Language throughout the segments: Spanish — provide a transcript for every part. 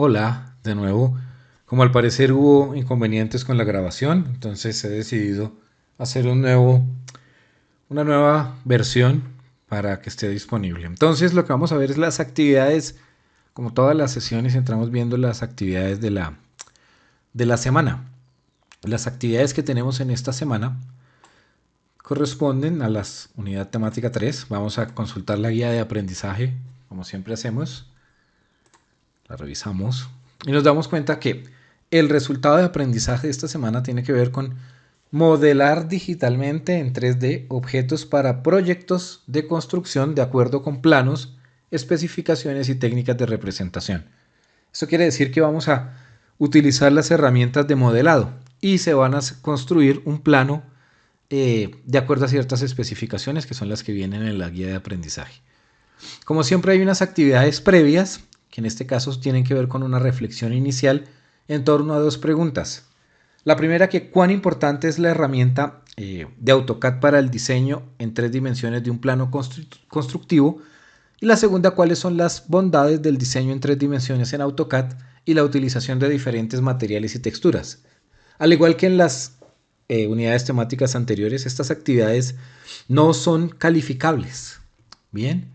Hola, de nuevo. Como al parecer hubo inconvenientes con la grabación, entonces he decidido hacer una nueva versión para que esté disponible. Entonces lo que vamos a ver es las actividades, como todas las sesiones, entramos viendo las actividades de la semana. Las actividades que tenemos en esta semana corresponden a la unidad temática 3. Vamos a consultar la guía de aprendizaje, como siempre hacemos. La revisamos y nos damos cuenta que el resultado de aprendizaje de esta semana tiene que ver con modelar digitalmente en 3D objetos para proyectos de construcción de acuerdo con planos, especificaciones y técnicas de representación. Esto quiere decir que vamos a utilizar las herramientas de modelado y se van a construir un plano de acuerdo a ciertas especificaciones que son las que vienen en la guía de aprendizaje. Como siempre hay unas actividades previas, que en este caso tienen que ver con una reflexión inicial en torno a dos preguntas. La primera, que cuán importante es la herramienta de AutoCAD para el diseño en 3 dimensiones de un plano constructivo. Y la segunda, cuáles son las bondades del diseño en 3 dimensiones en AutoCAD y la utilización de diferentes materiales y texturas. Al igual que en las unidades temáticas anteriores, estas actividades no son calificables. Bien.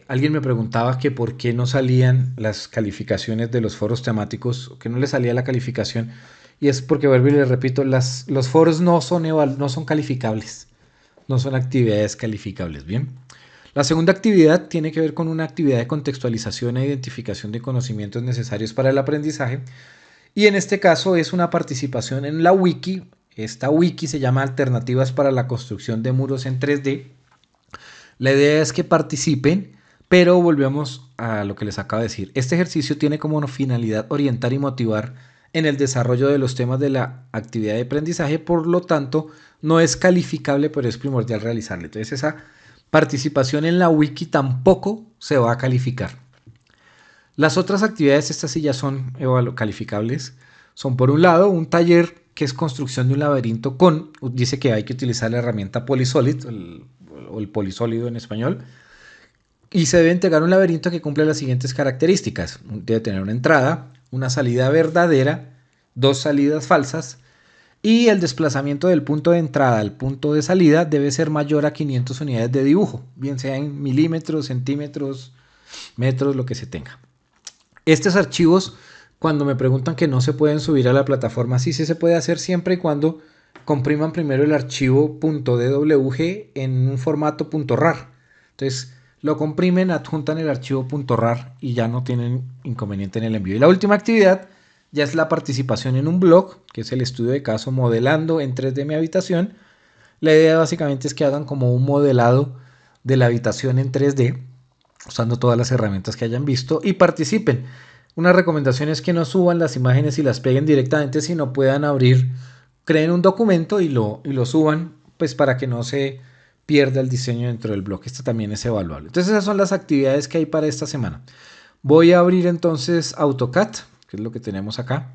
Alguien me preguntaba que por qué no salían las calificaciones de los foros temáticos, que no le salía la calificación, y es porque, vuelvo y le repito, los foros no son calificables, no son actividades calificables. Bien. La segunda actividad tiene que ver con una actividad de contextualización e identificación de conocimientos necesarios para el aprendizaje, y en este caso es una participación en la wiki. Esta wiki se llama Alternativas para la construcción de muros en 3D. La idea es que participen, pero volvemos a lo que les acabo de decir. Este ejercicio tiene como finalidad orientar y motivar en el desarrollo de los temas de la actividad de aprendizaje, por lo tanto no es calificable, pero es primordial realizarlo. Entonces esa participación en la wiki tampoco se va a calificar. Las otras actividades, estas sí ya son calificables, son por un lado un taller que es construcción de un laberinto dice que hay que utilizar la herramienta Polysolid, o el polisólido en español, y se debe entregar un laberinto que cumple las siguientes características. Debe tener una entrada, una salida verdadera, dos salidas falsas, y el desplazamiento del punto de entrada al punto de salida debe ser mayor a 500 unidades de dibujo, bien sea en milímetros, centímetros, metros, lo que se tenga. Estos archivos, cuando me preguntan que no se pueden subir a la plataforma, sí se puede hacer siempre y cuando compriman primero el archivo .dwg en un formato .rar. Entonces lo comprimen, adjuntan el archivo .rar y ya no tienen inconveniente en el envío. Y la última actividad ya es la participación en un blog, que es el estudio de caso modelando en 3D mi habitación. La idea básicamente es que hagan como un modelado de la habitación en 3D, usando todas las herramientas que hayan visto, y participen. Una recomendación es que no suban las imágenes y las peguen directamente, sino puedan abrir, creen un documento y lo suban, pues para que no se pierda el diseño dentro del blog. Esto también es evaluable. Entonces esas son las actividades que hay para esta semana. Voy a abrir entonces AutoCAD, que es lo que tenemos acá.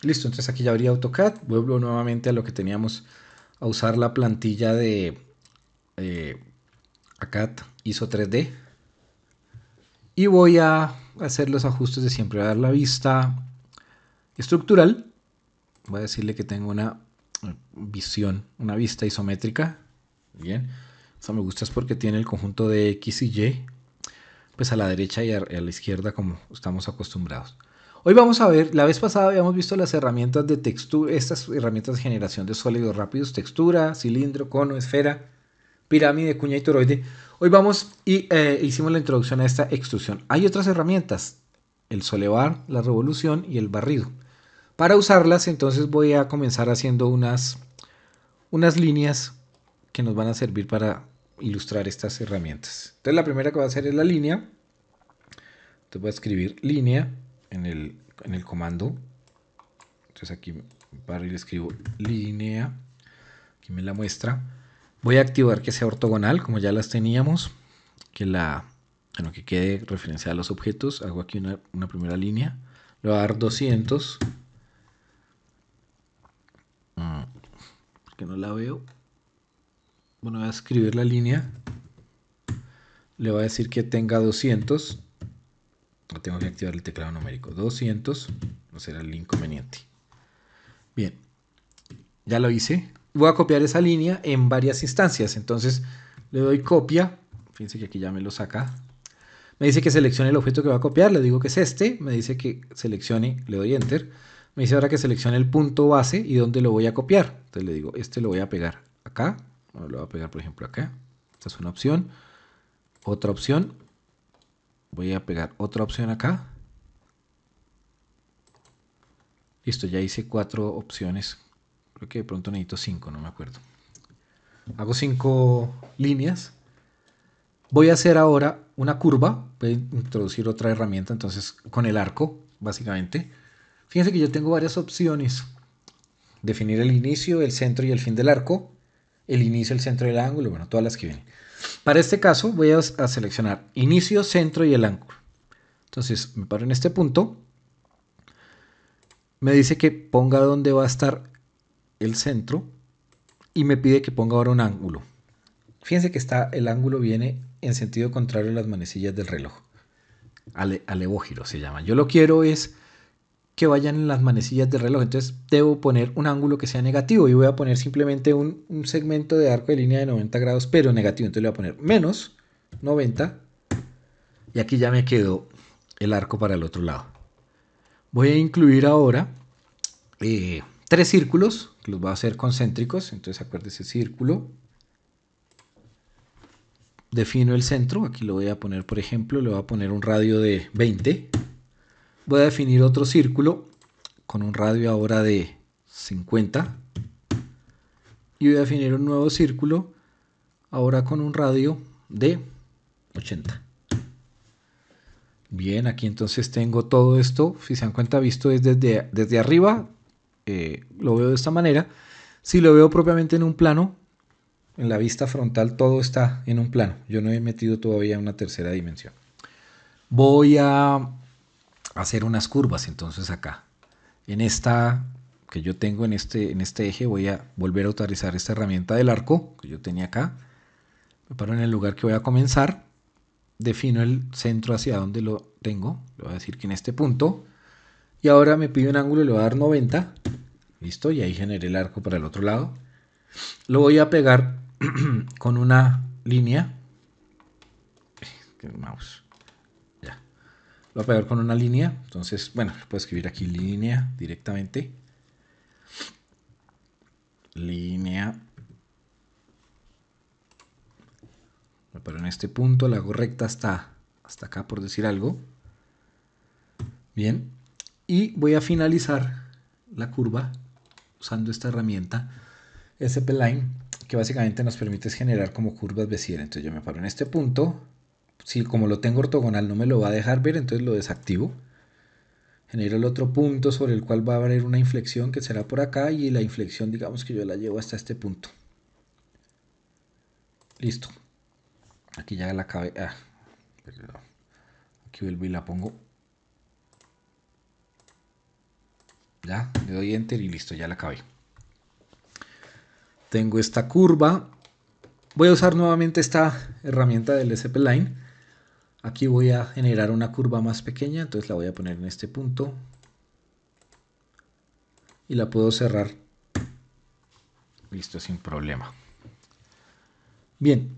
Listo, entonces aquí ya abrí AutoCAD. Vuelvo nuevamente a lo que teníamos, a usar la plantilla de AutoCAD ISO 3D. Y voy a hacer los ajustes de siempre. Voy a dar la vista estructural. Voy a decirle que tengo una visión, una vista isométrica. Bien. Esto me gusta es porque tiene el conjunto de X y Y, pues a la derecha y a la izquierda como estamos acostumbrados. Hoy vamos a ver, la vez pasada habíamos visto las herramientas de textura, estas herramientas de generación de sólidos rápidos, textura, cilindro, cono, esfera, pirámide, cuña y toroide. Hoy vamos y hicimos la introducción a esta extrusión. Hay otras herramientas, el solebar, la revolución y el barrido. Para usarlas, entonces voy a comenzar haciendo unas líneas que nos van a servir para ilustrar estas herramientas. Entonces la primera que voy a hacer es la línea. Entonces voy a escribir línea en el comando. Entonces aquí para y escribo línea. Aquí me la muestra. Voy a activar que sea ortogonal, como ya las teníamos. Que quede referenciada a los objetos. Hago aquí una primera línea. Le voy a dar 200. Porque no la veo. Bueno, voy a escribir la línea. Le voy a decir que tenga 200. No tengo que activar el teclado numérico. 200. No será el inconveniente. Bien. Ya lo hice. Voy a copiar esa línea en varias instancias. Entonces le doy copia. Fíjense que aquí ya me lo saca. Me dice que seleccione el objeto que va a copiar. Le digo que es este. Me dice que seleccione. Le doy enter. Me dice ahora que seleccione el punto base y dónde lo voy a copiar. Entonces le digo, este lo voy a pegar acá. Bueno, lo voy a pegar, por ejemplo, acá. Esta es una opción. Otra opción. Voy a pegar otra opción acá. Listo, ya hice 4 opciones. Creo que de pronto necesito 5, no me acuerdo. Hago 5 líneas. Voy a hacer ahora una curva. Voy a introducir otra herramienta, entonces con el arco, básicamente. Fíjense que yo tengo varias opciones. Definir el inicio, el centro y el fin del arco. El inicio, el centro y el ángulo. Bueno, todas las que vienen. Para este caso voy a seleccionar inicio, centro y el ángulo. Entonces me paro en este punto. Me dice que ponga dónde va a estar el centro. Y me pide que ponga ahora un ángulo. Fíjense que el ángulo viene en sentido contrario a las manecillas del reloj. Alevógiro se llama. Yo lo quiero es que vayan en las manecillas del reloj. Entonces debo poner un ángulo que sea negativo. Y voy a poner simplemente un segmento de arco de línea de 90 grados, pero negativo. Entonces le voy a poner menos 90. Y aquí ya me quedó el arco para el otro lado. Voy a incluir ahora 3 círculos, que los voy a hacer concéntricos. Entonces acuérdese, círculo. Defino el centro, aquí lo voy a poner, por ejemplo, le voy a poner un radio de 20. Voy a definir otro círculo con un radio ahora de 50. Y voy a definir un nuevo círculo ahora con un radio de 80. Bien, aquí entonces tengo todo esto. Si se dan cuenta, visto desde arriba, lo veo de esta manera. Si lo veo propiamente en un plano, en la vista frontal todo está en un plano. Yo no he metido todavía una tercera dimensión. Voy a hacer unas curvas entonces acá. En esta que yo tengo en este eje voy a volver a utilizar esta herramienta del arco que yo tenía acá. Me paro en el lugar que voy a comenzar. Defino el centro hacia donde lo tengo. Le voy a decir que en este punto. Y ahora me pide un ángulo y le voy a dar 90. Listo, y ahí generé el arco para el otro lado. Lo voy a pegar con una línea. Mouse. Ya. Lo voy a pegar con una línea. Entonces, bueno, puedo escribir aquí línea directamente. Línea. Me paro en este punto. La hago recta hasta acá, por decir algo. Bien. Y voy a finalizar la curva usando esta herramienta SP-Line, que básicamente nos permite generar como curvas Bézier. Entonces yo me paro en este punto. Si como lo tengo ortogonal no me lo va a dejar ver, entonces lo desactivo. Genero el otro punto sobre el cual va a haber una inflexión que será por acá, y la inflexión digamos que yo la llevo hasta este punto. Listo. Aquí ya la acabé. Perdón. Aquí vuelvo y la pongo. Ya, le doy enter y listo, ya la acabé. Tengo esta curva. Voy a usar nuevamente esta herramienta del SP-Line. Aquí voy a generar una curva más pequeña, entonces la voy a poner en este punto. Y la puedo cerrar. Listo, sin problema. Bien.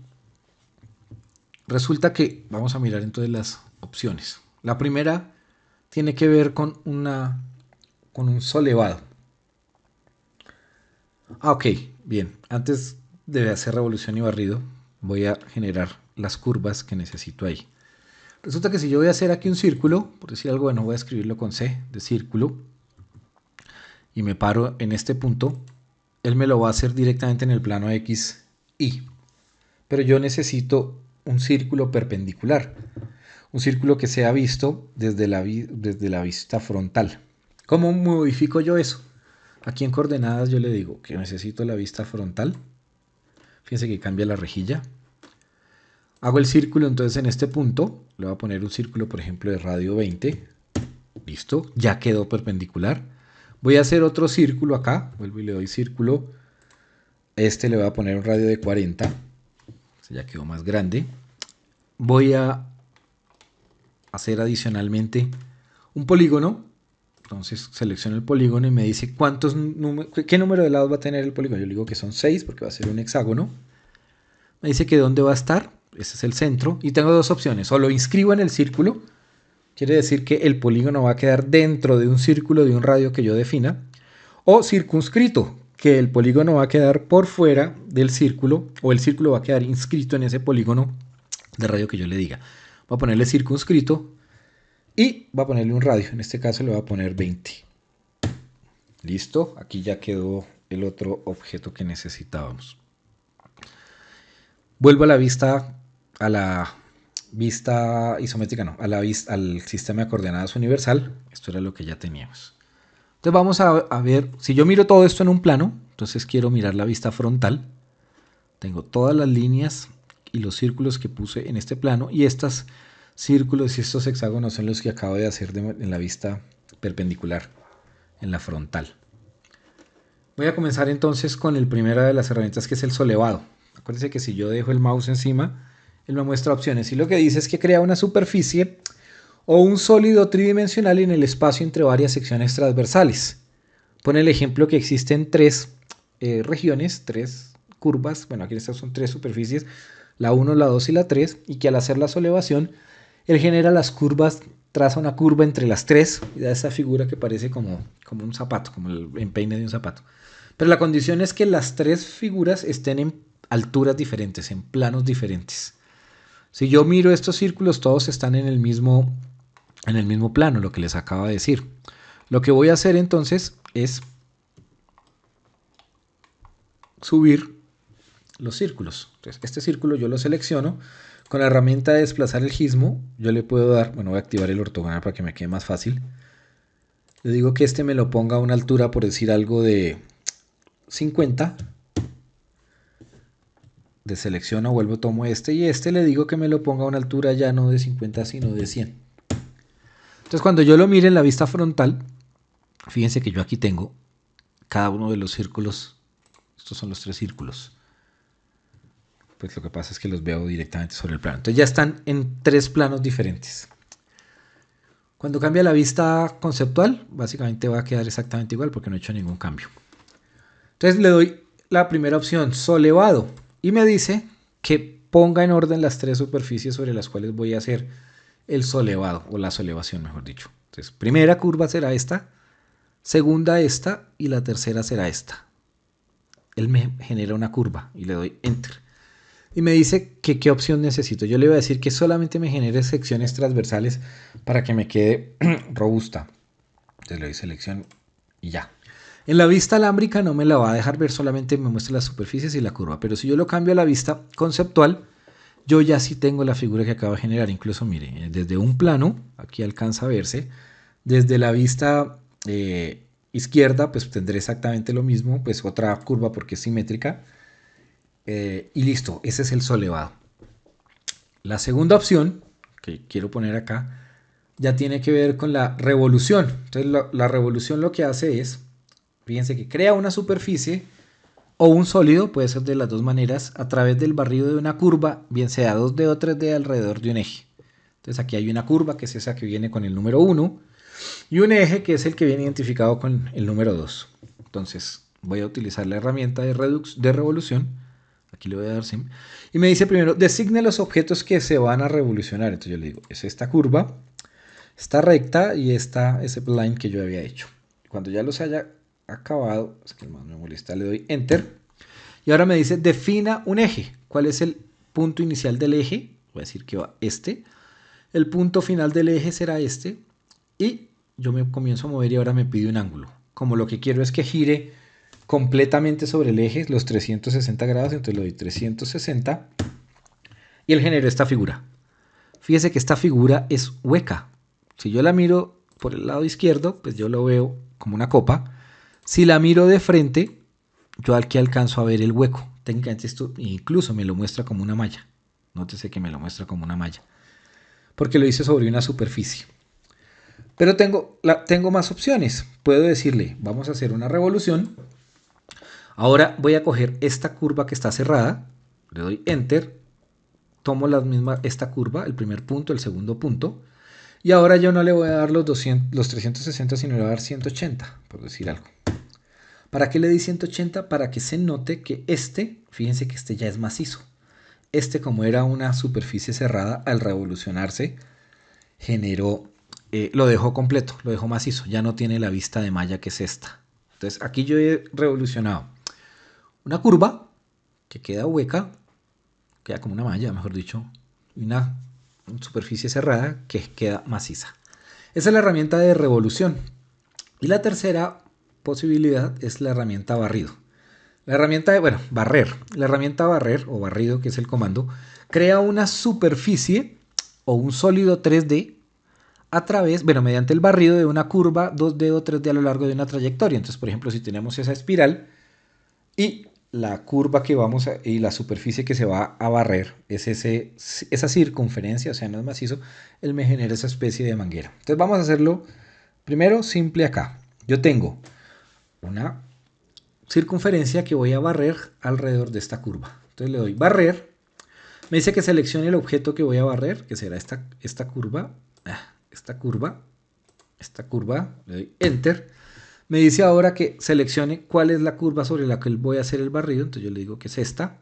Resulta que vamos a mirar entonces las opciones. La primera tiene que ver con un solevado. Ok, bien. Antes de hacer revolución y barrido, voy a generar las curvas que necesito ahí. Resulta que si yo voy a hacer aquí un círculo, por decir algo, bueno, voy a escribirlo con C de círculo, y me paro en este punto, él me lo va a hacer directamente en el plano X, Y. Pero yo necesito un círculo perpendicular, un círculo que sea visto desde la vista frontal. ¿Cómo modifico yo eso? Aquí en coordenadas yo le digo que necesito la vista frontal. Fíjense que cambia la rejilla. Hago el círculo entonces en este punto. Le voy a poner un círculo, por ejemplo, de radio 20. Listo, ya quedó perpendicular. Voy a hacer otro círculo acá. Vuelvo y le doy círculo. Este le voy a poner un radio de 40. Ya quedó más grande. Voy a hacer adicionalmente un polígono. Entonces selecciono el polígono y me dice qué número de lados va a tener el polígono. Yo le digo que son 6 porque va a ser un hexágono. Me dice que dónde va a estar. Ese es el centro. Y tengo dos opciones. O lo inscribo en el círculo. Quiere decir que el polígono va a quedar dentro de un círculo de un radio que yo defina. O circunscrito, que el polígono va a quedar por fuera del círculo. O el círculo va a quedar inscrito en ese polígono de radio que yo le diga. Voy a ponerle circunscrito. Y va a ponerle un radio, en este caso le voy a poner 20. Listo, aquí ya quedó el otro objeto que necesitábamos. Vuelvo a la vista isométrica, no, al sistema de coordenadas universal. Esto era lo que ya teníamos. Entonces vamos a ver, si yo miro todo esto en un plano, entonces quiero mirar la vista frontal. Tengo todas las líneas y los círculos que puse en este plano y estos círculos y estos hexágonos son los que acabo de hacer en la vista perpendicular, en la frontal. Voy a comenzar entonces con el primero de las herramientas, que es el solevado. Acuérdense que si yo dejo el mouse encima, él me muestra opciones y lo que dice es que crea una superficie o un sólido tridimensional en el espacio entre varias secciones transversales. Pone el ejemplo que existen tres regiones, tres curvas, bueno, aquí estas son tres superficies, la 1, la 2 y la 3, y que al hacer la solevación, él genera las curvas, traza una curva entre las tres y da esa figura que parece como un zapato, como el empeine de un zapato. Pero la condición es que las tres figuras estén en alturas diferentes, en planos diferentes. Si yo miro estos círculos, todos están en el mismo plano, lo que les acabo de decir. Lo que voy a hacer entonces es subir los círculos. Entonces, este círculo yo lo selecciono. Con la herramienta de desplazar el gizmo, yo le puedo dar, bueno, voy a activar el ortogonal para que me quede más fácil. Le digo que este me lo ponga a una altura, por decir algo, de 50. Deselecciono, vuelvo, tomo este y este le digo que me lo ponga a una altura ya no de 50, sino de 100. Entonces, cuando yo lo mire en la vista frontal, fíjense que yo aquí tengo cada uno de los círculos. Estos son los tres círculos. Pues lo que pasa es que los veo directamente sobre el plano. Entonces ya están en tres planos diferentes. Cuando cambia la vista conceptual, básicamente va a quedar exactamente igual porque no he hecho ningún cambio. Entonces le doy la primera opción, solevado, y me dice que ponga en orden las tres superficies sobre las cuales voy a hacer el solevado, o la solevación, mejor dicho. Entonces, primera curva será esta, segunda esta, y la tercera será esta. Él me genera una curva y le doy Enter. Y me dice que qué opción necesito. Yo le voy a decir que solamente me genere secciones transversales para que me quede robusta. Entonces le doy selección y ya. En la vista alámbrica no me la va a dejar ver, solamente me muestra las superficies y la curva. Pero si yo lo cambio a la vista conceptual, yo ya sí tengo la figura que acabo de generar. Incluso, mire, desde un plano, aquí alcanza a verse. Desde la vista izquierda, pues tendré exactamente lo mismo, pues otra curva porque es simétrica. Y listo, ese es el solevado. La segunda opción que quiero poner acá ya tiene que ver con la revolución. Entonces la revolución lo que hace es, fíjense que crea una superficie o un sólido, puede ser de las dos maneras, a través del barrido de una curva, bien sea 2D o 3D alrededor de un eje. Entonces aquí hay una curva que es esa que viene con el número 1 y un eje que es el que viene identificado con el número 2. Entonces voy a utilizar la herramienta de revolución. Aquí le voy a dar sim. Y me dice primero, designe los objetos que se van a revolucionar. Entonces yo le digo, es esta curva, esta recta y esta line que yo había hecho. Cuando ya los haya acabado, es que más me molesta, le doy Enter. Y ahora me dice, defina un eje. ¿Cuál es el punto inicial del eje? Voy a decir que va este. El punto final del eje será este. Y yo me comienzo a mover y ahora me pide un ángulo. Como lo que quiero es que gire completamente sobre el eje, los 360 grados, entonces le doy 360 y él generó esta figura. Fíjese que esta figura es hueca. Si yo la miro por el lado izquierdo, pues yo lo veo como una copa. Si la miro de frente, yo aquí alcanzo a ver el hueco. Técnicamente esto incluso me lo muestra como una malla. Nótese que me lo muestra como una malla, porque lo hice sobre una superficie. Pero tengo más opciones. Puedo decirle, vamos a hacer una revolución. Ahora voy a coger esta curva que está cerrada, le doy Enter, tomo esta curva, el primer punto, el segundo punto, y ahora yo no le voy a dar los 360, sino le voy a dar 180, por decir algo. ¿Para qué le di 180? Para que se note que fíjense que este ya es macizo. Como era una superficie cerrada, al revolucionarse, lo dejó completo, lo dejó macizo, ya no tiene la vista de malla que es esta. Entonces aquí yo he revolucionado una curva que queda hueca, queda como una malla, mejor dicho, y una superficie cerrada que queda maciza. Esa es la herramienta de revolución. Y la tercera posibilidad es la herramienta barrido. La herramienta barrer. La herramienta barrer o barrido, que es el comando, crea una superficie o un sólido 3D mediante el barrido de una curva 2D o 3D a lo largo de una trayectoria. Entonces, por ejemplo, si tenemos esa espiral y la curva y la superficie que se va a barrer es esa circunferencia, o sea, no es macizo, él me genera esa especie de manguera. Entonces vamos a hacerlo primero simple acá. Yo tengo una circunferencia que voy a barrer alrededor de esta curva. Entonces le doy barrer. Me dice que seleccione el objeto que voy a barrer, que será esta curva, esta curva, le doy Enter. Me dice ahora que seleccione cuál es la curva sobre la que voy a hacer el barrido, entonces yo le digo que es esta,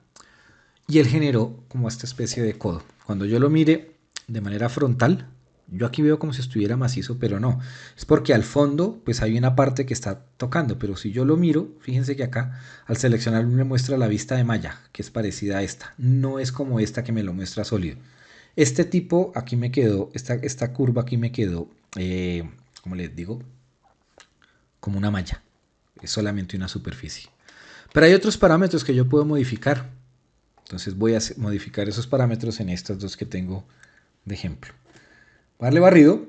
y él generó como esta especie de codo. Cuando yo lo mire de manera frontal, yo aquí veo como si estuviera macizo, pero no, es porque al fondo pues hay una parte que está tocando, pero si yo lo miro, fíjense que acá al seleccionar me muestra la vista de malla, que es parecida a esta, no es como esta que me lo muestra sólido. Este tipo aquí me quedó, esta curva aquí me quedó, como les digo, como una malla, es solamente una superficie. Pero hay otros parámetros que yo puedo modificar, entonces voy a modificar esos parámetros en estas dos que tengo de ejemplo. Darle barrido,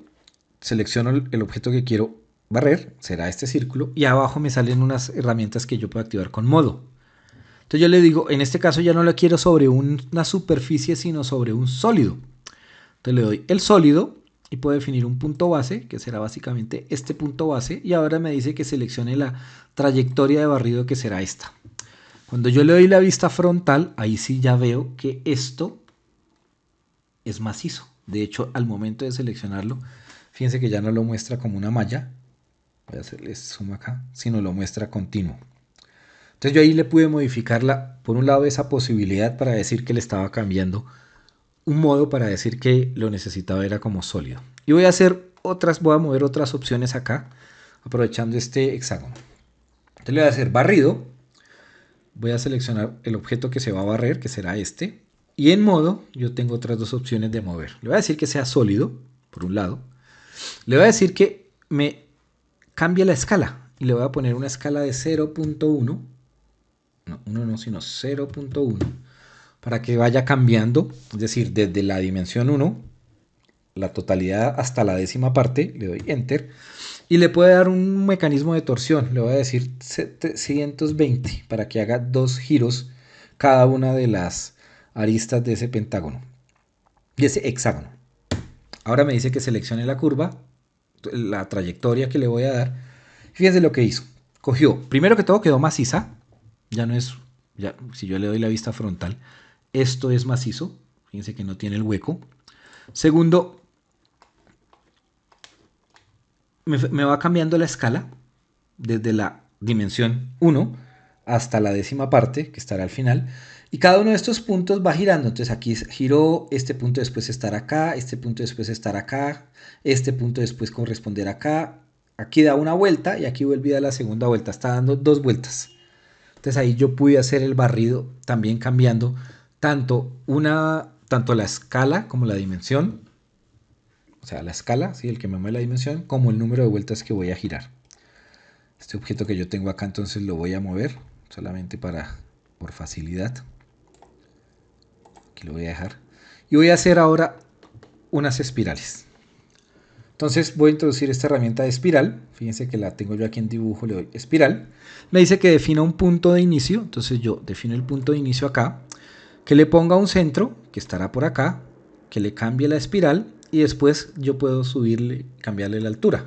selecciono el objeto que quiero barrer, será este círculo, y abajo me salen unas herramientas que yo puedo activar con modo. Entonces yo le digo, en este caso ya no la quiero sobre una superficie, sino sobre un sólido. Entonces le doy el sólido y puedo definir un punto base, que será básicamente este punto base, y ahora me dice que seleccione la trayectoria de barrido, que será esta. Cuando yo le doy la vista frontal, ahí sí ya veo que esto es macizo. De hecho, al momento de seleccionarlo, fíjense que ya no lo muestra como una malla, voy a hacerle zoom acá, sino lo muestra continuo. Entonces yo ahí le pude modificarla, por un lado esa posibilidad para decir que le estaba cambiando un modo, para decir que lo necesitaba era como sólido. Y voy a mover otras opciones acá, aprovechando este hexágono. Entonces le voy a hacer barrido, voy a seleccionar el objeto que se va a barrer, que será este, y en modo yo tengo otras dos opciones de mover. Le voy a decir que sea sólido, por un lado, le voy a decir que me cambie la escala, y le voy a poner una escala de 0.1, no, 1 no, sino 0.1, para que vaya cambiando, es decir, desde la dimensión 1, la totalidad hasta la décima parte, le doy Enter, y le puedo dar un mecanismo de torsión, le voy a decir 720, para que haga 2 giros cada una de las aristas de ese pentágono, de ese hexágono. Ahora me dice que seleccione la curva, la trayectoria que le voy a dar. Fíjense lo que hizo. Cogió, primero que todo quedó maciza, si yo le doy la vista frontal, esto es macizo, fíjense que no tiene el hueco. Segundo, me va cambiando la escala desde la dimensión 1 hasta la décima parte, que estará al final, y cada uno de estos puntos va girando. Entonces aquí giró, este punto después estará acá, este punto después estará acá, este punto después corresponderá acá, aquí da una vuelta y aquí vuelve a dar la segunda vuelta, está dando 2 vueltas. Entonces ahí yo pude hacer el barrido también cambiando tanto la escala como la dimensión, o sea, la escala, ¿sí? El que me mueve la dimensión, como el número de vueltas que voy a girar. Este objeto que yo tengo acá entonces lo voy a mover solamente por facilidad. Aquí lo voy a dejar. Y voy a hacer ahora unas espirales. Entonces voy a introducir esta herramienta de espiral. Fíjense que la tengo yo aquí en dibujo, le doy espiral. Me dice que defina un punto de inicio. Entonces yo defino el punto de inicio acá. Que le ponga un centro, que estará por acá. Que le cambie la espiral. y después yo puedo subirle, cambiarle la altura.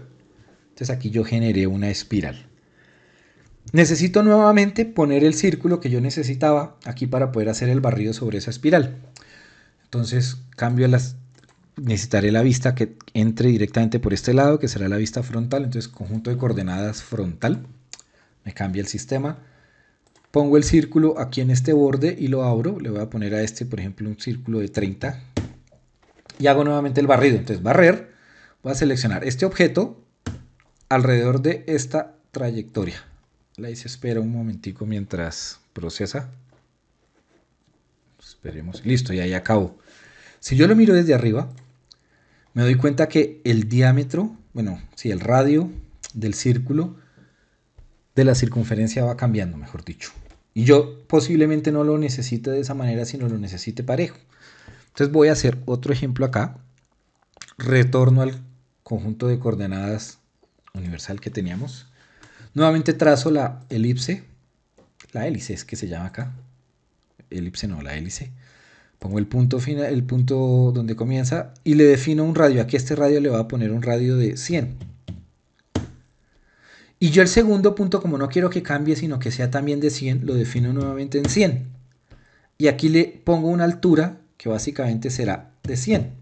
Entonces aquí yo generé una espiral. Necesito nuevamente poner el círculo que yo necesitaba aquí para poder hacer el barrido sobre esa espiral. Entonces necesitaré la vista que entre directamente por este lado, que será la vista frontal. Entonces conjunto de coordenadas frontal. Me cambia el sistema. Pongo el círculo aquí en este borde y lo abro. Le voy a poner a este, por ejemplo, un círculo de 30. Y hago nuevamente el barrido. Entonces barrer. Voy a seleccionar este objeto alrededor de esta trayectoria. Ahí se espera un momentico mientras procesa. Esperemos. Listo, y ahí acabó. Si yo lo miro desde arriba, me doy cuenta que el diámetro, bueno, sí, el radio del círculo de la circunferencia va cambiando, mejor dicho. Y yo posiblemente no lo necesite de esa manera, sino lo necesite parejo. Entonces voy a hacer otro ejemplo acá. Retorno al conjunto de coordenadas universal que teníamos. Nuevamente trazo la elipse. La hélice es que se llama acá. Elipse no, la hélice. Pongo el punto final, el punto donde comienza y le defino un radio. Aquí a este radio le voy a poner un radio de 100. Y yo el segundo punto, como no quiero que cambie, sino que sea también de 100, lo defino nuevamente en 100. Y aquí le pongo una altura que básicamente será de 100.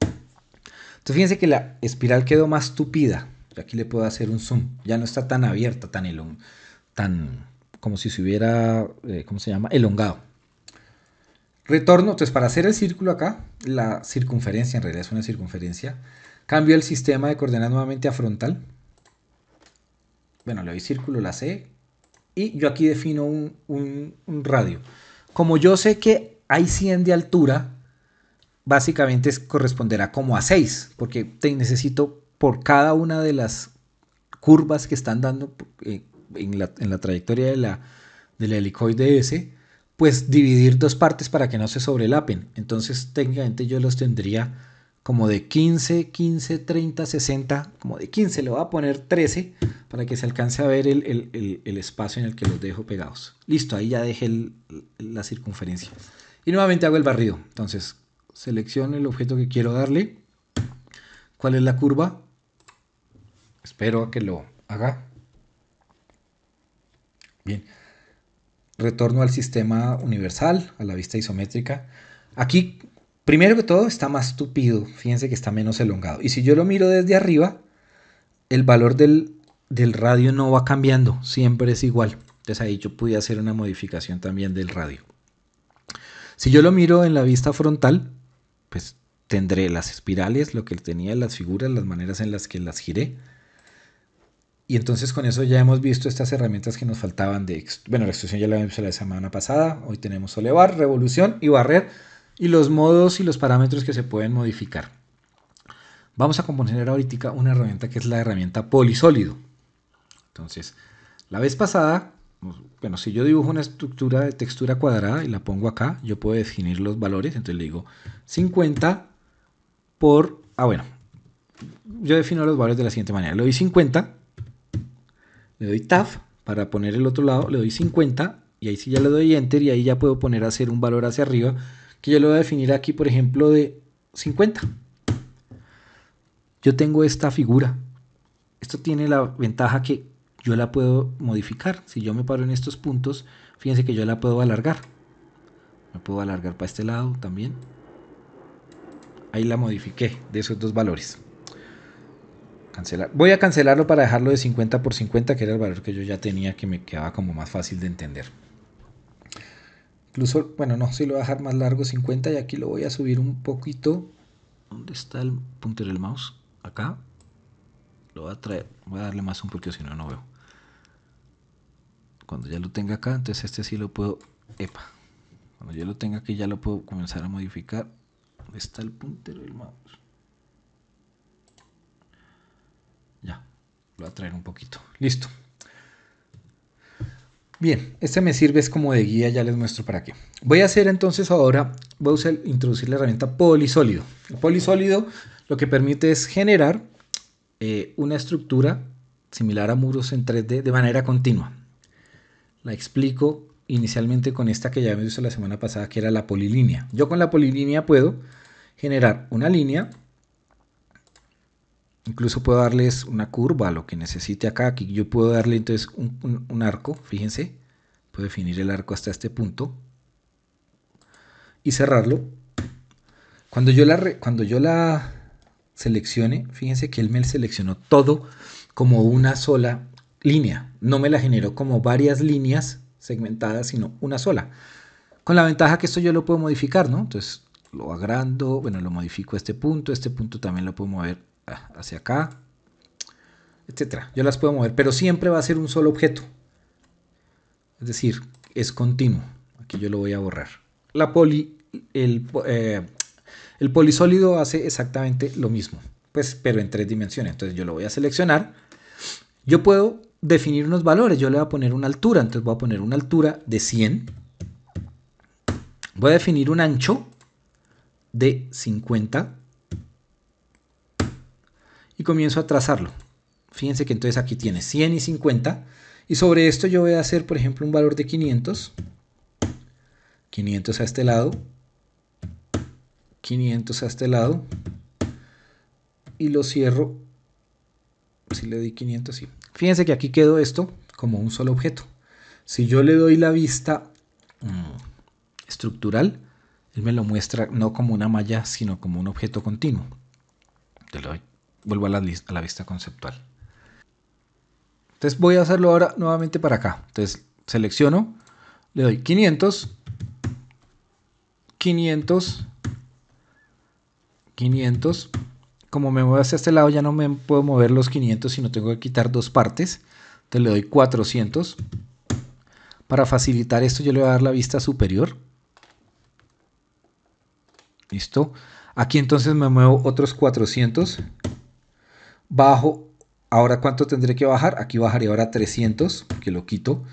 Entonces fíjense que la espiral quedó más tupida. Aquí le puedo hacer un zoom. Ya no está tan abierta, tan como si se hubiera, ¿cómo se llama? Elongado. Retorno, entonces para hacer el círculo acá, la circunferencia, en realidad es una circunferencia, cambio el sistema de coordenadas nuevamente a frontal. Bueno, le doy círculo, la C, y yo aquí defino un radio. Como yo sé que hay 100 de altura, básicamente corresponderá como a 6, porque necesito por cada una de las curvas que están dando en la trayectoria de la helicoide S, pues dividir dos partes para que no se sobrelapen. Entonces técnicamente yo los tendría como de 15, 15, 30, 60, como de 15 le voy a poner 13 para que se alcance a ver el espacio en el que los dejo pegados. Listo, ahí ya dejé la circunferencia. Y nuevamente hago el barrido. Entonces selecciono el objeto que quiero darle. ¿Cuál es la curva? Espero a que lo haga. Bien. Retorno al sistema universal, a la vista isométrica. Aquí, primero que todo, está más tupido. Fíjense que está menos elongado. Y si yo lo miro desde arriba, el valor del radio no va cambiando. Siempre es igual. Entonces ahí yo pude hacer una modificación también del radio. Si yo lo miro en la vista frontal, pues tendré las espirales, lo que tenía, las figuras, las maneras en las que las giré. Y entonces con eso ya hemos visto estas herramientas que nos faltaban bueno, la extrusión ya la vimos la semana pasada. Hoy tenemos solevar, revolución y barrer y los modos y los parámetros que se pueden modificar. Vamos a componer ahorita una herramienta que es la herramienta polisólido. Entonces, la vez pasada, bueno, si yo dibujo una estructura de textura cuadrada y la pongo acá, yo puedo definir los valores. Entonces le digo 50 por... bueno, yo defino los valores de la siguiente manera. Le doy 50... Le doy Tab para poner el otro lado, le doy 50 y ahí sí ya le doy Enter y ahí ya puedo poner a hacer un valor hacia arriba que yo le voy a definir aquí, por ejemplo, de 50. Yo tengo esta figura. Esto tiene la ventaja que yo la puedo modificar. Si yo me paro en estos puntos, fíjense que yo la puedo alargar. Me puedo alargar para este lado también. Ahí la modifiqué de esos dos valores. Cancelar. Voy a cancelarlo para dejarlo de 50 por 50, que era el valor que yo ya tenía, que me quedaba como más fácil de entender. Incluso, bueno, no, si lo voy a dejar más largo, 50, y aquí lo voy a subir un poquito. ¿Dónde está el puntero del mouse? Acá. Lo voy a traer, voy a darle más un porque si no, no veo. Cuando ya lo tenga acá, entonces este sí lo puedo... Cuando ya lo tenga aquí, ya lo puedo comenzar a modificar. ¿Dónde está el puntero del mouse? Ya, lo voy a traer un poquito. Listo. Bien, este me sirve es como de guía, ya les muestro para qué. Voy a hacer entonces ahora, voy a introducir la herramienta polisólido. El polisólido lo que permite es generar una estructura similar a muros en 3D de manera continua. La explico inicialmente con esta que ya hemos visto la semana pasada, que era la polilínea. Yo con la polilínea puedo generar una línea Incluso puedo darles una curva, lo que necesite acá. Aquí yo puedo darle entonces un arco, fíjense. Puedo definir el arco hasta este punto y cerrarlo. Cuando yo la seleccione, fíjense que él me seleccionó todo como una sola línea. No me la generó como varias líneas segmentadas, sino una sola. Con la ventaja que esto yo lo puedo modificar, ¿no? Entonces lo agrando, bueno, lo modifico a este punto también lo puedo mover hacia acá, etcétera. Yo las puedo mover, pero siempre va a ser un solo objeto. Es decir, es continuo. Aquí yo lo voy a borrar. La poli, el polisólido hace exactamente lo mismo, pues, pero en 3 dimensiones. Entonces yo lo voy a seleccionar. Yo puedo definir unos valores. Yo le voy a poner una altura. Entonces voy a poner una altura de 100. Voy a definir un ancho de 50. Y comienzo a trazarlo. Fíjense que entonces aquí tiene 100 y 50. Y sobre esto yo voy a hacer, por ejemplo, un valor de 500. 500 a este lado. 500 a este lado. Y lo cierro. Si le doy 500, sí. Fíjense que aquí quedó esto como un solo objeto. Si yo le doy la vista estructural, él me lo muestra no como una malla, sino como un objeto continuo. Vuelvo a la vista conceptual. Entonces voy a hacerlo ahora nuevamente para acá. Entonces selecciono, le doy 500, 500, 500. Como me muevo hacia este lado ya no me puedo mover los 500, sino tengo que quitar 2 partes. Entonces le doy 400. Para facilitar esto yo le voy a dar la vista superior. Listo. Aquí entonces me muevo otros 400. Bajo. Ahora, ¿cuánto tendré que bajar? Aquí bajaré ahora 300, que lo quito.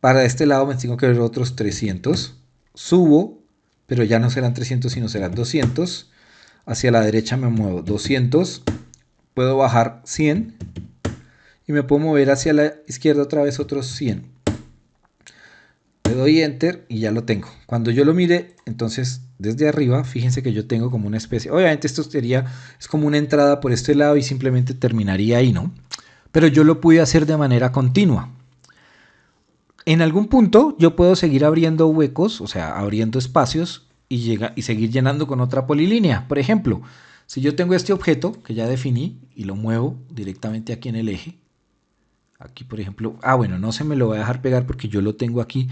Para este lado me tengo que ver otros 300. Subo, pero ya no serán 300, sino serán 200. Hacia la derecha me muevo 200. Puedo bajar 100. Y me puedo mover hacia la izquierda otra vez otros 100. Le doy Enter y ya lo tengo. Cuando yo lo mire, entonces desde arriba, fíjense que yo tengo como una especie, obviamente esto es como una entrada por este lado y simplemente terminaría ahí, ¿no? Pero yo lo pude hacer de manera continua. En algún punto yo puedo seguir abriendo huecos, o sea, abriendo espacios y seguir llenando con otra polilínea. Por ejemplo, si yo tengo este objeto que ya definí y lo muevo directamente aquí en el eje, aquí por ejemplo, bueno, no se me lo voy a dejar pegar porque yo lo tengo aquí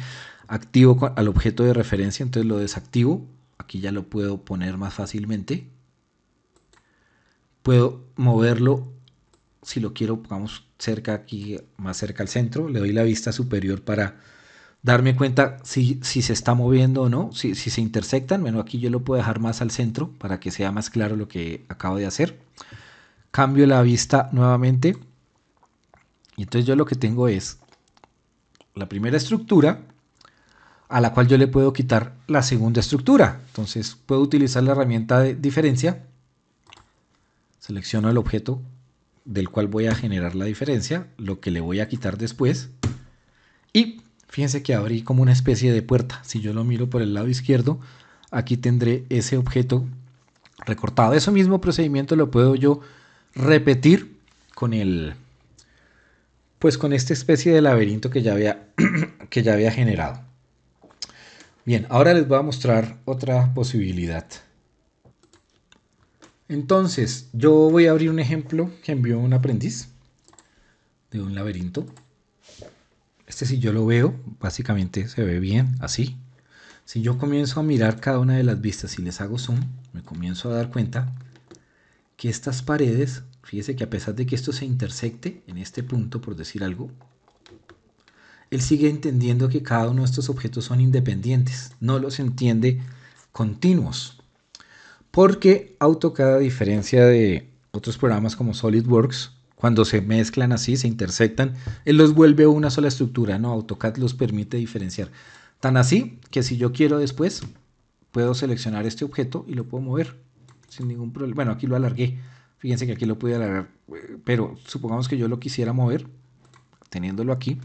activo al objeto de referencia, entonces lo desactivo. Aquí ya lo puedo poner más fácilmente. Puedo moverlo si lo quiero, pongamos cerca aquí, más cerca al centro. Le doy la vista superior para darme cuenta si se está moviendo o no, si se intersectan. Bueno, aquí yo lo puedo dejar más al centro para que sea más claro lo que acabo de hacer. Cambio la vista nuevamente. Y entonces yo lo que tengo es la primera estructura a la cual yo le puedo quitar la segunda estructura. Entonces puedo utilizar la herramienta de diferencia. Selecciono el objeto del cual voy a generar la diferencia, lo que le voy a quitar después. Y fíjense que abrí como una especie de puerta. Si yo lo miro por el lado izquierdo, aquí tendré ese objeto recortado. Ese mismo procedimiento lo puedo yo repetir con con esta especie de laberinto que ya había generado. Bien, ahora les voy a mostrar otra posibilidad. Entonces, yo voy a abrir un ejemplo que envió un aprendiz de un laberinto. Si yo lo veo, básicamente se ve bien así. Si yo comienzo a mirar cada una de las vistas y les hago zoom, me comienzo a dar cuenta que estas paredes, fíjese que a pesar de que esto se intersecte en este punto, por decir algo, él sigue entendiendo que cada uno de estos objetos son independientes, no los entiende continuos. Porque AutoCAD, a diferencia de otros programas como SolidWorks, cuando se mezclan así, se intersectan, él los vuelve una sola estructura, ¿no? AutoCAD los permite diferenciar. Tan así que si yo quiero después, puedo seleccionar este objeto y lo puedo mover sin ningún problema. Bueno, aquí lo alargué. Fíjense que aquí lo pude alargar, pero supongamos que yo lo quisiera mover, teniéndolo aquí,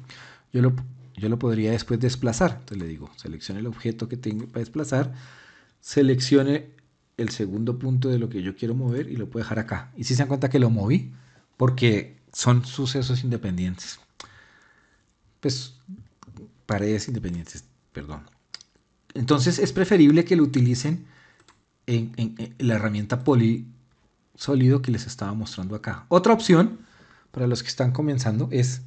yo lo podría después desplazar. Entonces le digo, seleccione el objeto que tengo para desplazar, seleccione el segundo punto de lo que yo quiero mover y lo puedo dejar acá. Y si se dan cuenta que lo moví, porque son sucesos independientes. Pues paredes independientes, perdón. Entonces es preferible que lo utilicen en la herramienta polisólido que les estaba mostrando acá. Otra opción para los que están comenzando es,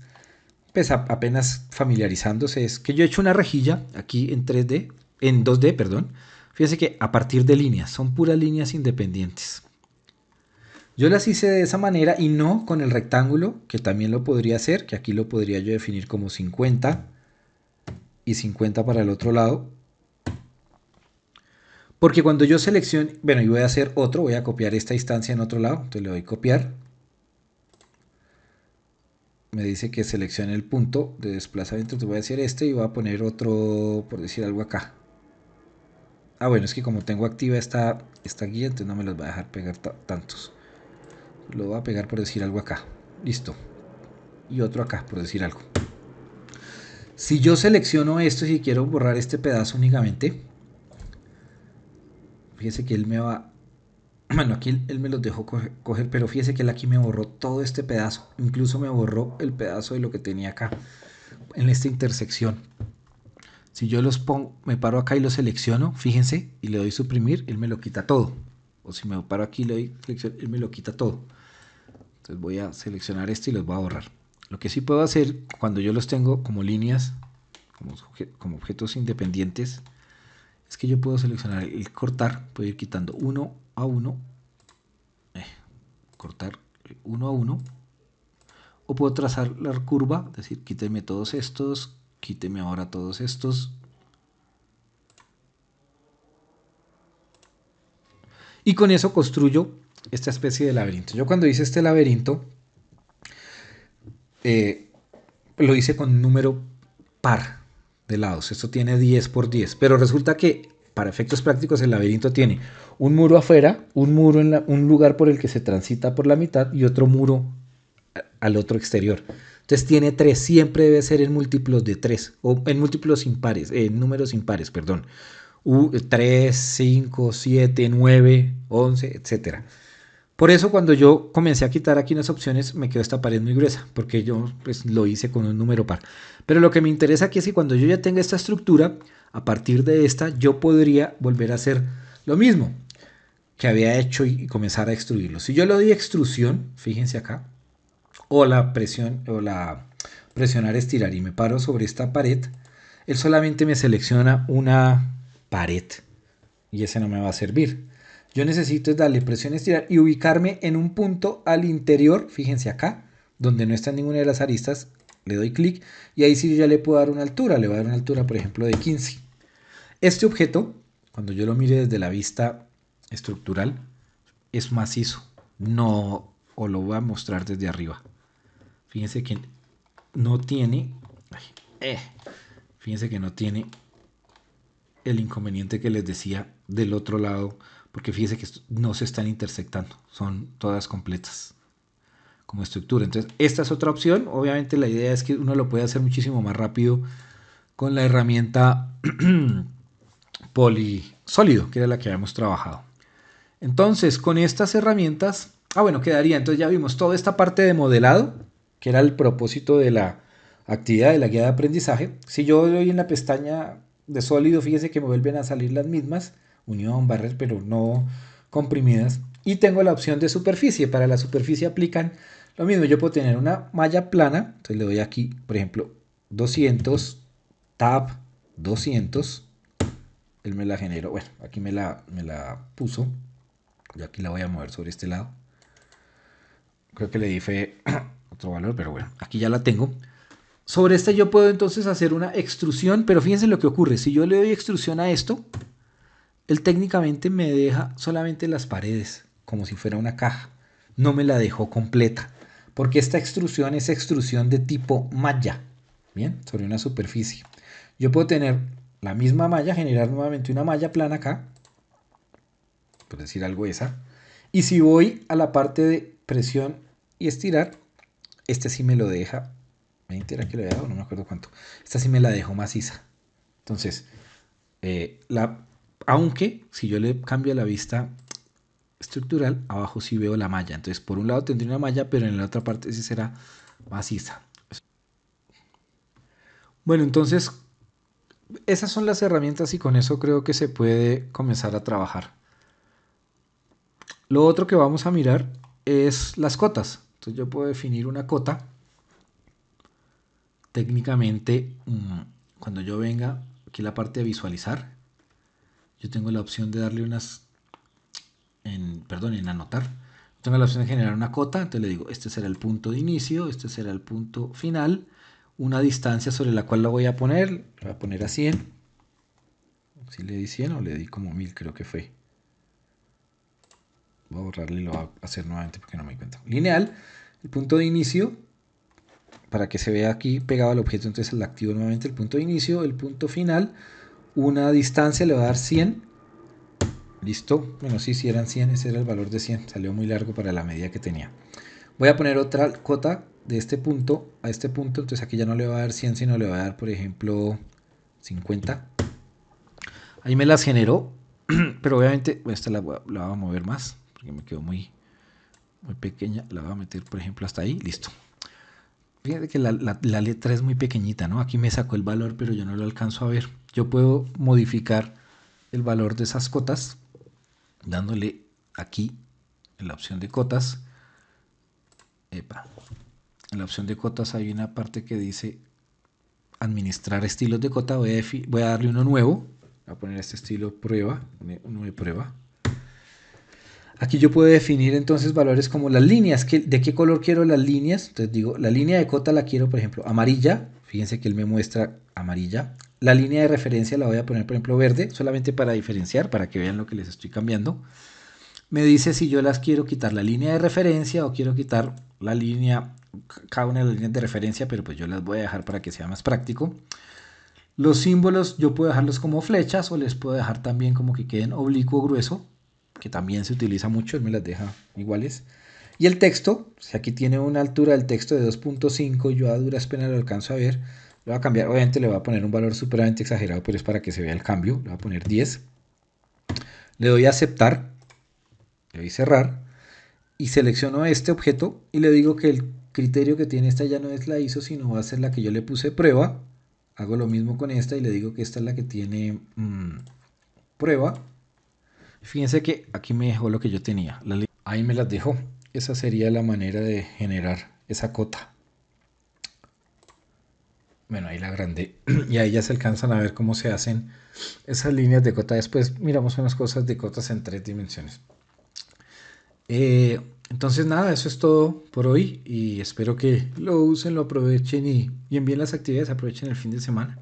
pues apenas familiarizándose, es que yo he hecho una rejilla aquí en 3D, en 2D, perdón. Fíjense que a partir de líneas, son puras líneas independientes. Yo las hice de esa manera y no con el rectángulo, que también lo podría hacer, que aquí lo podría yo definir como 50 y 50 para el otro lado. Porque cuando yo seleccione, bueno, y voy a hacer otro, voy a copiar esta instancia en otro lado, entonces le doy copiar. Me dice que seleccione el punto de desplazamiento, entonces voy a decir este y voy a poner otro, por decir algo acá. Ah, bueno, es que como tengo activa esta guía, entonces no me los va a dejar pegar tantos. Lo voy a pegar por decir algo acá. Listo. Y otro acá, por decir algo. Si yo selecciono esto y si quiero borrar este pedazo únicamente, fíjese que él me va... Bueno, aquí él me los dejó coger, pero fíjese que él aquí me borró todo este pedazo. Incluso me borró el pedazo de lo que tenía acá, en esta intersección. Si yo los pongo, me paro acá y lo selecciono, fíjense, y le doy suprimir, él me lo quita todo. O si me paro aquí y le doy selección, él me lo quita todo. Entonces voy a seleccionar este y los voy a borrar. Lo que sí puedo hacer, cuando yo los tengo como líneas, como objetos independientes, es que yo puedo seleccionar el cortar, puedo ir quitando uno a uno, cortar uno a uno, o puedo trazar la curva, es decir, quíteme todos estos, quíteme ahora todos estos, y con eso construyo esta especie de laberinto. Yo cuando hice este laberinto, lo hice con un número par de lados. Esto tiene 10 por 10, pero resulta que para efectos prácticos el laberinto tiene un muro afuera, un muro un lugar por el que se transita por la mitad y otro muro al otro exterior. Entonces tiene 3, siempre debe ser en múltiplos de 3 o en múltiplos impares, en números impares, perdón. 3, 5, 7, 9, 11, etcétera. Por eso cuando yo comencé a quitar aquí unas opciones me quedó esta pared muy gruesa, porque yo pues, lo hice con un número par. Pero lo que me interesa aquí es que cuando yo ya tenga esta estructura, a partir de esta yo podría volver a hacer lo mismo que había hecho y comenzar a extruirlo. Si yo le doy extrusión, fíjense acá, o la presionar estirar y me paro sobre esta pared, él solamente me selecciona una pared y ese no me va a servir. Yo necesito darle presión estirar y ubicarme en un punto al interior, fíjense acá, donde no está ninguna de las aristas, le doy clic y ahí sí yo ya le puedo dar una altura, le voy a dar una altura por ejemplo de 15. Este objeto, cuando yo lo mire desde la vista estructural, es macizo, no, o lo voy a mostrar desde arriba. Fíjense que no tiene, fíjense que no tiene el inconveniente que les decía del otro lado, porque fíjense que no se están intersectando, son todas completas como estructura. Entonces, esta es otra opción. Obviamente la idea es que uno lo puede hacer muchísimo más rápido con la herramienta polisólido, que era la que habíamos trabajado. Entonces, con estas herramientas, bueno, quedaría, entonces ya vimos toda esta parte de modelado, que era el propósito de la actividad de la guía de aprendizaje. Si yo doy en la pestaña de sólido, fíjense que me vuelven a salir las mismas, unión, barras, pero no comprimidas. Y tengo la opción de superficie. Para la superficie aplican lo mismo. Yo puedo tener una malla plana, entonces le doy aquí, por ejemplo, 200, tab 200. Él me la generó, bueno, aquí me la puso. Yo aquí la voy a mover sobre este lado. Creo que le di fue otro valor, pero bueno, aquí ya la tengo. Sobre esta yo puedo entonces hacer una extrusión, pero fíjense lo que ocurre. Si yo le doy extrusión a esto, él técnicamente me deja solamente las paredes, como si fuera una caja. No me la dejó completa, porque esta extrusión es extrusión de tipo malla, ¿bien? Sobre una superficie. Yo puedo tener la misma malla, generar nuevamente una malla plana acá, por decir algo esa. Y si voy a la parte de presión y estirar, este sí me lo deja, 20 era que le había dado, no me acuerdo cuánto. Esta sí me la dejó maciza. Entonces, aunque si yo le cambio la vista estructural, abajo sí veo la malla. Entonces por un lado tendría una malla, pero en la otra parte sí será maciza. Bueno, entonces esas son las herramientas y con eso creo que se puede comenzar a trabajar. Lo otro que vamos a mirar es las cotas. Entonces yo puedo definir una cota. Técnicamente, cuando yo venga aquí a la parte de visualizar, yo tengo la opción de darle en anotar. Tengo la opción de generar una cota, entonces le digo, este será el punto de inicio, este será el punto final, una distancia sobre la cual la voy a poner, le voy a poner a 100. Si le di 100 o le di como 1000 creo que fue. Voy a borrarle y lo voy a hacer nuevamente porque no me di cuenta. Lineal, el punto de inicio, para que se vea aquí pegado al objeto, entonces le activo nuevamente el punto de inicio, el punto final, una distancia le voy a dar 100. Listo, bueno sí, si eran 100, ese era el valor de 100, salió muy largo para la medida que tenía. Voy a poner otra cota de este punto a este punto, entonces aquí ya no le voy a dar 100, sino le voy a dar, por ejemplo, 50. Ahí me las generó, pero obviamente esta la voy a mover más, porque me quedó muy pequeña. La voy a meter, por ejemplo, hasta ahí, listo. Fíjate que la letra es muy pequeñita, ¿no? Aquí me sacó el valor, pero yo no lo alcanzo a ver. Yo puedo modificar el valor de esas cotas dándole aquí en la opción de cotas. Epa. En la opción de cotas hay una parte que dice administrar estilos de cota. Voy a darle uno nuevo. Voy a poner este estilo prueba, uno de prueba. Aquí yo puedo definir entonces valores como las líneas. ¿De qué color quiero las líneas? Entonces digo, la línea de cota la quiero, por ejemplo, amarilla. Fíjense que él me muestra amarilla. La línea de referencia la voy a poner, por ejemplo, verde, solamente para diferenciar, para que vean lo que les estoy cambiando. Me dice si yo las quiero quitar la línea de referencia o quiero quitar la línea, cada una de las líneas de referencia, pero pues yo las voy a dejar para que sea más práctico. Los símbolos yo puedo dejarlos como flechas o les puedo dejar también como que queden oblicuo grueso, que también se utiliza mucho, él me las deja iguales. Y el texto, si aquí tiene una altura del texto de 2.5, yo a duras penas lo alcanzo a ver, lo voy a cambiar, obviamente le voy a poner un valor superamente exagerado, pero es para que se vea el cambio, le voy a poner 10. Le doy a aceptar, le doy cerrar, y selecciono este objeto y le digo que el criterio que tiene esta ya no es la ISO, sino va a ser la que yo le puse prueba. Hago lo mismo con esta y le digo que esta es la que tiene prueba. Fíjense que aquí me dejó lo que yo tenía. Ahí me las dejó. Esa sería la manera de generar esa cota. Bueno, ahí la agrandé. Y ahí ya se alcanzan a ver cómo se hacen esas líneas de cota. Después miramos unas cosas de cotas en 3 dimensiones. Entonces nada, eso es todo por hoy y espero que lo usen, lo aprovechen y envíen las actividades, aprovechen el fin de semana.